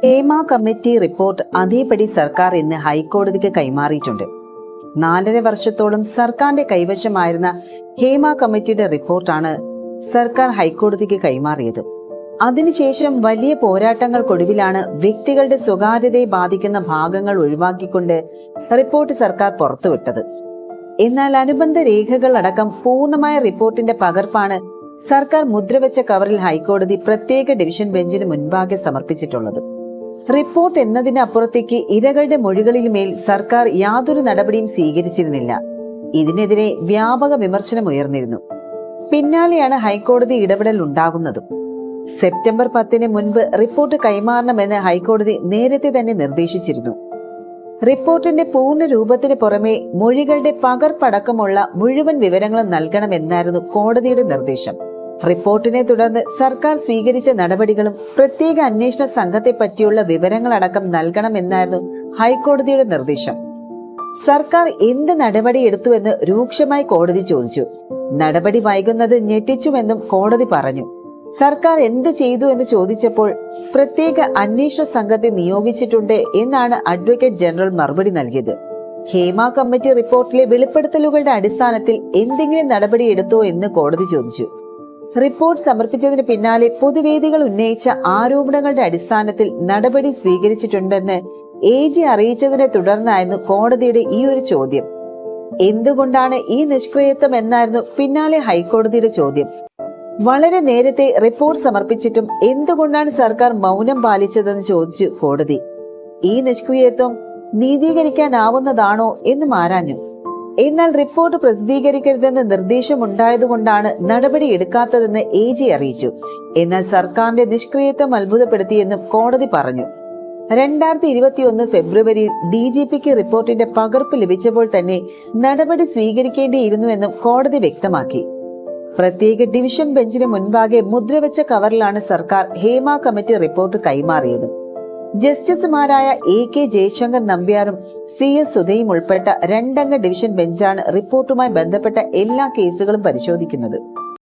Hema committee report അതേപടി സർക്കാർ ഇന്ന് ഹൈക്കോടതിക്ക് കൈമാറിയിട്ടുണ്ട്. 4.5 വർഷത്തോളം സർക്കാരിന്റെ കൈവശമായിരുന്ന ഹേമ കമ്മിറ്റിയുടെ റിപ്പോർട്ടാണ് സർക്കാർ ഹൈക്കോടതിക്ക് കൈമാറിയത്. അതിനുശേഷം വലിയ പോരാട്ടങ്ങൾക്കൊടുവിലാണ് വ്യക്തികളുടെ സ്വകാര്യതയെ ബാധിക്കുന്ന ഭാഗങ്ങൾ ഒഴിവാക്കിക്കൊണ്ട് റിപ്പോർട്ട് സർക്കാർ പുറത്തുവിട്ടത്. എന്നാൽ അനുബന്ധ രേഖകൾ അടക്കം പൂർണ്ണമായ റിപ്പോർട്ടിന്റെ പകർപ്പാണ് സർക്കാർ മുദ്രവെച്ച കവറിൽ ഹൈക്കോടതി പ്രത്യേക ഡിവിഷൻ ബെഞ്ചിന് മുൻപാകെ സമർപ്പിച്ചിട്ടുള്ളത്. റിപ്പോർട്ട് എന്നതിനപ്പുറത്തേക്ക് ഇരകളുടെ മൊഴികളിൽ മേൽ സർക്കാർ യാതൊരു നടപടിയും സ്വീകരിച്ചിരുന്നില്ല. ഇതിനെതിരെ വ്യാപക വിമർശനം ഉയർന്നിരുന്നു. പിന്നാലെയാണ് ഹൈക്കോടതി ഇടപെടൽ ഉണ്ടാകുന്നതും. സെപ്റ്റംബർ 10 മുൻപ് റിപ്പോർട്ട് കൈമാറണമെന്ന് ഹൈക്കോടതി നേരത്തെ തന്നെ നിർദ്ദേശിച്ചിരുന്നു. റിപ്പോർട്ടിന്റെ പൂർണ്ണ രൂപത്തിന് പുറമെ മൊഴികളുടെ പകർപ്പടക്കമുള്ള മുഴുവൻ വിവരങ്ങളും നൽകണമെന്നായിരുന്നു കോടതിയുടെ നിർദ്ദേശം. റിപ്പോർട്ടിനെ തുടർന്ന് സർക്കാർ സ്വീകരിച്ച നടപടികളും പ്രത്യേക അന്വേഷണ സംഘത്തെ പറ്റിയുള്ള വിവരങ്ങളടക്കം നൽകണമെന്നായിരുന്നു ഹൈക്കോടതിയുടെ നിർദ്ദേശം. സർക്കാർ എന്ത് നടപടിയെടുത്തുവെന്ന് രൂക്ഷമായി കോടതി ചോദിച്ചു. നടപടി വൈകുന്നത് ഞെട്ടിച്ചുവെന്നും കോടതി പറഞ്ഞു. സർക്കാർ എന്ത് ചെയ്തു എന്ന് ചോദിച്ചപ്പോൾ പ്രത്യേക അന്വേഷണ സംഘത്തെ നിയോഗിച്ചിട്ടുണ്ട് എന്നാണ് അഡ്വക്കേറ്റ് ജനറൽ മറുപടി നൽകിയത്. ഹേമ കമ്മിറ്റി റിപ്പോർട്ടിലെ വെളിപ്പെടുത്തലുകളുടെ അടിസ്ഥാനത്തിൽ എന്തെങ്കിലും നടപടിയെടുത്തോ എന്ന് കോടതി ചോദിച്ചു. റിപ്പോർട്ട് സമർപ്പിച്ചതിന് പിന്നാലെ പൊതുവേദികൾ ഉന്നയിച്ച ആരോപണങ്ങളുടെ അടിസ്ഥാനത്തിൽ നടപടി സ്വീകരിച്ചിട്ടുണ്ടെന്ന് AG അറിയിച്ചതിനെ തുടർന്നായിരുന്നു കോടതിയുടെ ഈ ഒരു ചോദ്യം. എന്തുകൊണ്ടാണ് ഈ നിഷ്ക്രിയത്വം എന്നായിരുന്നു പിന്നാലെ ഹൈക്കോടതിയുടെ ചോദ്യം. വളരെ നേരത്തെ റിപ്പോർട്ട് സമർപ്പിച്ചിട്ടും എന്തുകൊണ്ടാണ് സർക്കാർ മൗനം പാലിച്ചതെന്ന് ചോദിച്ചു കോടതി. ഈ നിഷ്ക്രിയത്വം നീതീകരിക്കാനാവുന്നതാണോ എന്നും ആരാഞ്ഞു. എന്നാൽ റിപ്പോർട്ട് പ്രസിദ്ധീകരിക്കരുതെന്ന് നിർദ്ദേശമുണ്ടായതുകൊണ്ടാണ് നടപടി എടുക്കാത്തതെന്ന് AG അറിയിച്ചു. എന്നാൽ സർക്കാരിന്റെ നിഷ്ക്രിയത്വം അത്ഭുതപ്പെടുത്തിയെന്നും കോടതി പറഞ്ഞു. 2021 ഫെബ്രുവരിയിൽ DGPക്ക് റിപ്പോർട്ടിന്റെ പകർപ്പ് ലഭിച്ചപ്പോൾ തന്നെ നടപടി സ്വീകരിക്കേണ്ടിയിരുന്നുവെന്നും കോടതി വ്യക്തമാക്കി. പ്രത്യേക ഡിവിഷൻ ബെഞ്ചിന് മുൻപാകെ മുദ്രവെച്ച കവറിലാണ് സർക്കാർ ഹേമ കമ്മിറ്റി റിപ്പോർട്ട് കൈമാറിയത്. ജസ്റ്റിസുമാരായ AK ജയശങ്കർ നമ്പ്യാരും CS സുധയും ഉൾപ്പെട്ട 2 അംഗ ഡിവിഷൻ ബെഞ്ചാണ് റിപ്പോർട്ടുമായി ബന്ധപ്പെട്ട എല്ലാ കേസുകളും പരിശോധിക്കുന്നത്.